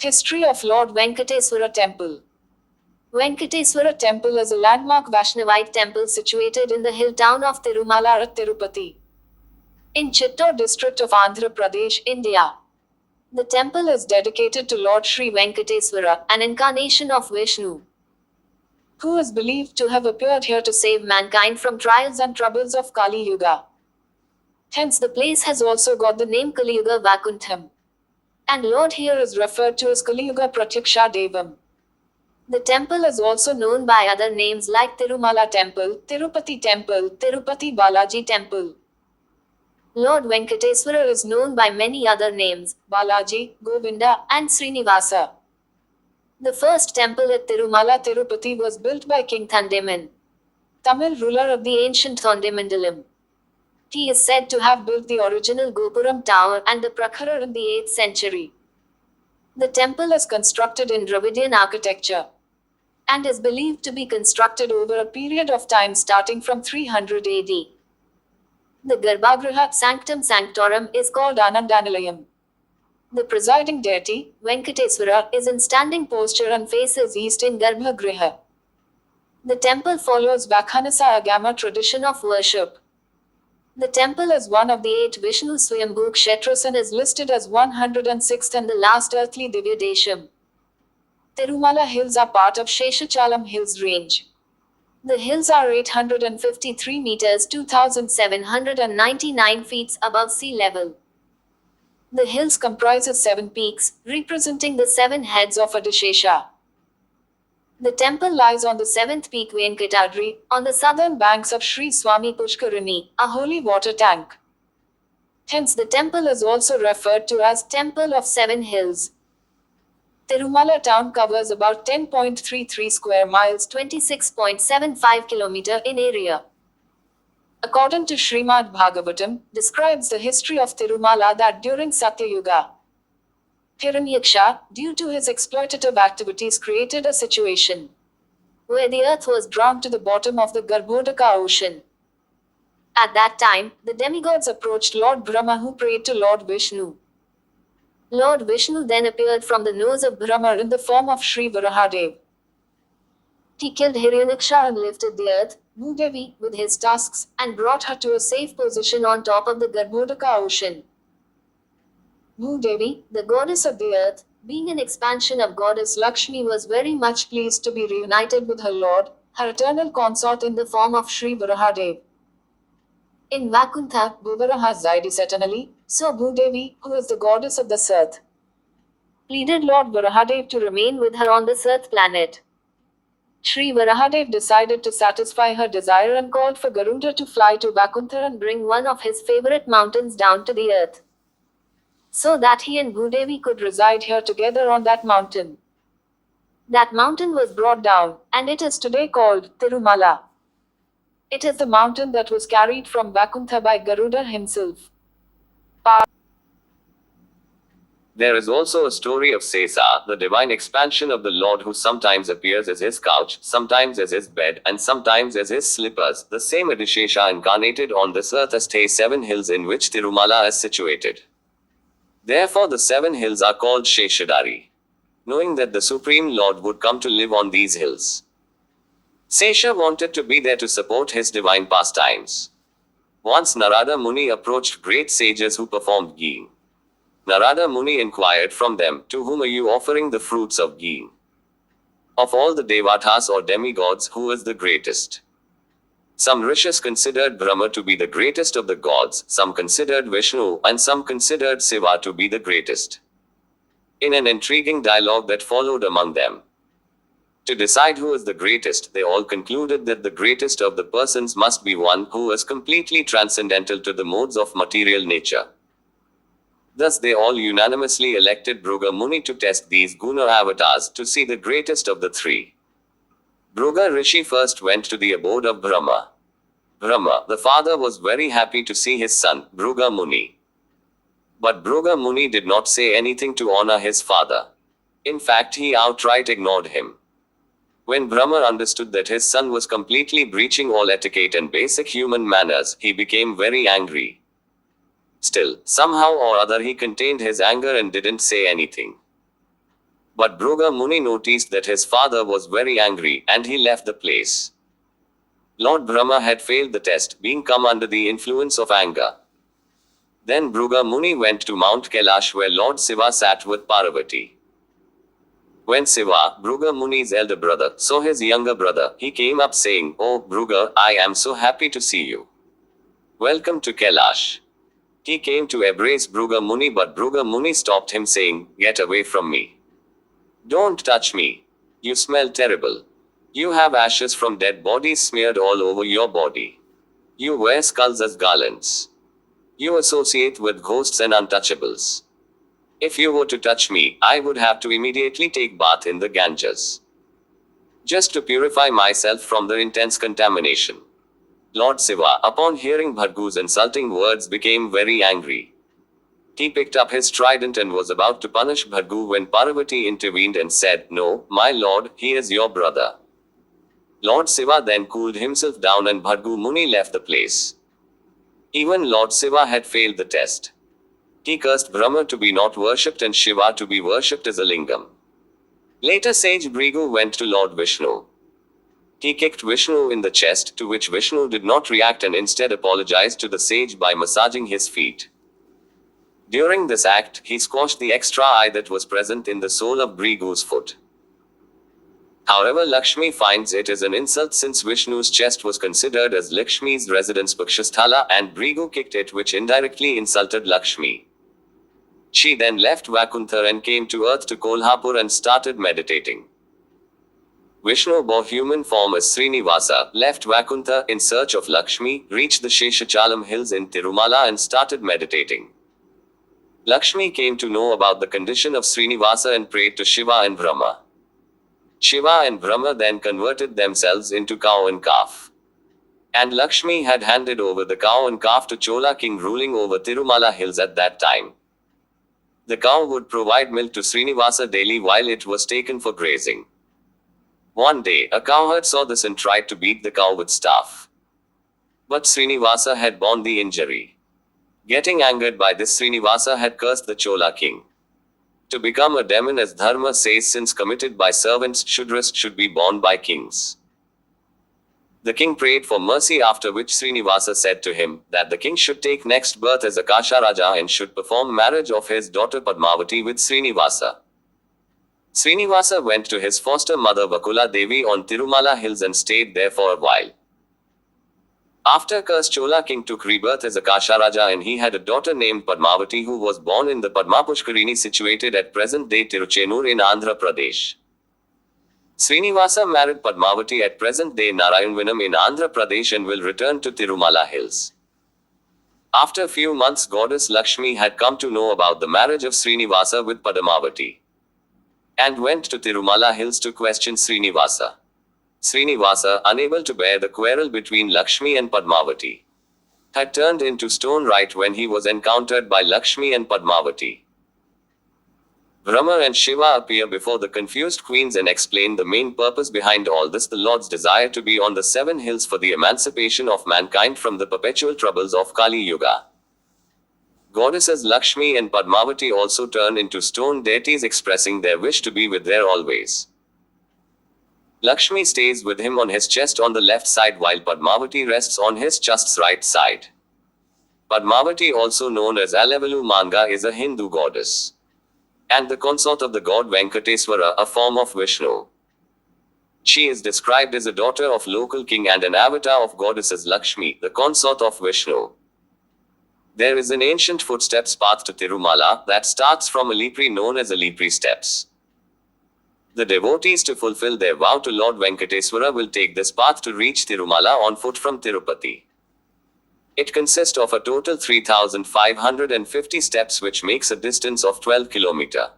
History of Lord Venkateswara Temple. Venkateswara Temple is a landmark Vaishnavite temple situated in the hill town of Thirumala Tirupati, in Chittor district of Andhra Pradesh, India. The temple is dedicated to Lord Sri Venkateswara, an incarnation of Vishnu, who is believed to have appeared here to save mankind from trials and troubles of Kali Yuga. Hence the place has also got the name Kali Yuga Vakuntham. And Lord here is referred to as Kali Yuga Pratyaksha Devam. The temple is also known by other names like Thirumala Temple, Tirupati Temple, Tirupati Balaji Temple. Lord Venkateswara is known by many other names, Balaji, Govinda, and Srinivasa. The first temple at Thirumala Tirupati was built by King Thandeman, Tamil ruler of the ancient Thondamandalam. He is said to have built the original Gopuram tower and the Prakhara in the 8th century. The temple is constructed in Dravidian architecture and is believed to be constructed over a period of time starting from 300 AD. The Garbhagriha Sanctum Sanctorum is called Anandanilayam. The presiding deity, Venkateswara, is in standing posture and faces east in Garbhagriha. The temple follows Vakhanasa Agama tradition of worship. The temple is one of the 8 Vishnu Swayambhu Kshetras and is listed as 106th and the last earthly Divya Desham. Thirumala hills are part of Sheshachalam Hills range. The hills are 853 meters 2,799 feet above sea level. The hills comprises 7 peaks, representing the 7 heads of Adishesha. The temple lies on the 7th peak Venkatadri, on the southern banks of Sri Swami Pushkarini, a holy water tank. Hence the temple is also referred to as Temple of 7 Hills. Thirumala town covers about 10.33 square miles 26.75 km in area. According to Srimad Bhagavatam, describes the history of Thirumala that during Satyayuga, Hiranyaksha, due to his exploitative activities created a situation where the earth was drawn to the bottom of the Garbhodaka ocean. At that time, the demigods approached Lord Brahma who prayed to Lord Vishnu. Lord Vishnu then appeared from the nose of Brahma in the form of Sri Varahadev. He killed Hiranyaksha and lifted the earth, Bhudevi, with his tusks, and brought her to a safe position on top of the Garbhodaka ocean. Bhudevi, the goddess of the earth, being an expansion of goddess Lakshmi, was very much pleased to be reunited with her lord, her eternal consort in the form of Sri Varahadev. In Vakuntha, Bhuvaraha resides eternally, so Bhudevi, who is the goddess of this earth, pleaded Lord Varahadev to remain with her on this earth planet. Sri Varahadev decided to satisfy her desire and called for Garuda to fly to Vakuntha and bring one of his favorite mountains down to the earth, so that he and Bhudevi could reside here together on that mountain. That mountain was brought down, and it is today called Thirumala. It is the mountain that was carried from Vakuntha by Garuda himself. There is also a story of Sesa, the divine expansion of the Lord, who sometimes appears as his couch, sometimes as his bed, and sometimes as his slippers, the same Adishesha incarnated on this earth as the 7 hills in which Thirumala is situated. Therefore the 7 hills are called Sheshadari, knowing that the Supreme Lord would come to live on these hills. Sesha wanted to be there to support his divine pastimes. Once Narada Muni approached great sages who performed ghee. Narada Muni inquired from them, "To whom are you offering the fruits of ghee? Of all the devatas or demigods, who is the greatest?" Some rishis considered Brahma to be the greatest of the gods, some considered Vishnu, and some considered Shiva to be the greatest. In an intriguing dialogue that followed among them, to decide who is the greatest, they all concluded that the greatest of the persons must be one who is completely transcendental to the modes of material nature. Thus they all unanimously elected Bhruga Muni to test these guna avatars to see the greatest of the 3. Bhruga Rishi first went to the abode of Brahma. Brahma, the father, was very happy to see his son, Bhruga Muni. But Bhruga Muni did not say anything to honor his father. In fact, he outright ignored him. When Brahma understood that his son was completely breaching all etiquette and basic human manners, he became very angry. Still, somehow or other he contained his anger and didn't say anything. But Bhruga Muni noticed that his father was very angry, and he left the place. Lord Brahma had failed the test, being come under the influence of anger. Then Bhruga Muni went to Mount Kailash where Lord Shiva sat with Parvati. When Shiva, Bhruga Muni's elder brother, saw his younger brother, he came up saying, "Oh, Bhruga, I am so happy to see you. Welcome to Kailash." He came to embrace Bhruga Muni, but Bhruga Muni stopped him saying, "Get away from me. Don't touch me. You smell terrible. You have ashes from dead bodies smeared all over your body. You wear skulls as garlands. You associate with ghosts and untouchables. If you were to touch me, I would have to immediately take bath in the Ganges, just to purify myself from the intense contamination." Lord Shiva, upon hearing Bhargu's insulting words, became very angry. He picked up his trident and was about to punish Bhargu when Parvati intervened and said, "No, my lord, he is your brother." Lord Shiva then cooled himself down and Bhargu Muni left the place. Even Lord Shiva had failed the test. He cursed Brahma to be not worshipped and Shiva to be worshipped as a lingam. Later sage Bhrigu went to Lord Vishnu. He kicked Vishnu in the chest, to which Vishnu did not react and instead apologized to the sage by massaging his feet. During this act, he squashed the extra eye that was present in the sole of Bhrigu's foot. However, Lakshmi finds it as an insult since Vishnu's chest was considered as Lakshmi's residence Pakshasthala and Bhrigu kicked it, which indirectly insulted Lakshmi. She then left Vaikuntha and came to earth to Kolhapur and started meditating. Vishnu bore human form as Srinivasa, left Vaikuntha in search of Lakshmi, reached the Sheshachalam hills in Thirumala and started meditating. Lakshmi came to know about the condition of Srinivasa and prayed to Shiva and Brahma. Shiva and Brahma then converted themselves into cow and calf. And Lakshmi had handed over the cow and calf to Chola king ruling over Tirumala hills at that time. The cow would provide milk to Srinivasa daily while it was taken for grazing. One day, a cowherd saw this and tried to beat the cow with staff. But Srinivasa had borne the injury. Getting angered by this, Srinivasa had cursed the Chola king to become a demon, as Dharma says sins committed by servants, Shudras, should be borne by kings. The king prayed for mercy, after which Srinivasa said to him that the king should take next birth as Akasha Raja and should perform marriage of his daughter Padmavati with Srinivasa. Srinivasa went to his foster mother Vakula Devi on Tirumala hills and stayed there for a while. After cursed Chola king took rebirth as Akasha Raja and he had a daughter named Padmavati who was born in the Padmapushkarini situated at present-day Tiruchenur in Andhra Pradesh. Srinivasa married Padmavati at present-day Narayanvanam in Andhra Pradesh and will return to Tirumala hills. After few months, goddess Lakshmi had come to know about the marriage of Srinivasa with Padmavati and went to Tirumala hills to question Srinivasa. Srinivasa, unable to bear the quarrel between Lakshmi and Padmavati, had turned into stone right when he was encountered by Lakshmi and Padmavati. Brahma and Shiva appear before the confused queens and explain the main purpose behind all this, the Lord's desire to be on the 7 hills for the emancipation of mankind from the perpetual troubles of Kali Yuga. Goddesses Lakshmi and Padmavati also turn into stone deities, expressing their wish to be with there always. Lakshmi stays with him on his chest on the left side while Padmavati rests on his chest's right side. Padmavati, also known as Alavalu Manga, is a Hindu goddess and the consort of the god Venkateswara, a form of Vishnu. She is described as a daughter of local king and an avatar of goddesses Lakshmi, the consort of Vishnu. There is an ancient footsteps path to Tirumala that starts from Alipri known as Alipri steps. The devotees, to fulfill their vow to Lord Venkateswara, will take this path to reach Thirumala on foot from Tirupati. It consists of a total 3,550 steps, which makes a distance of 12 km.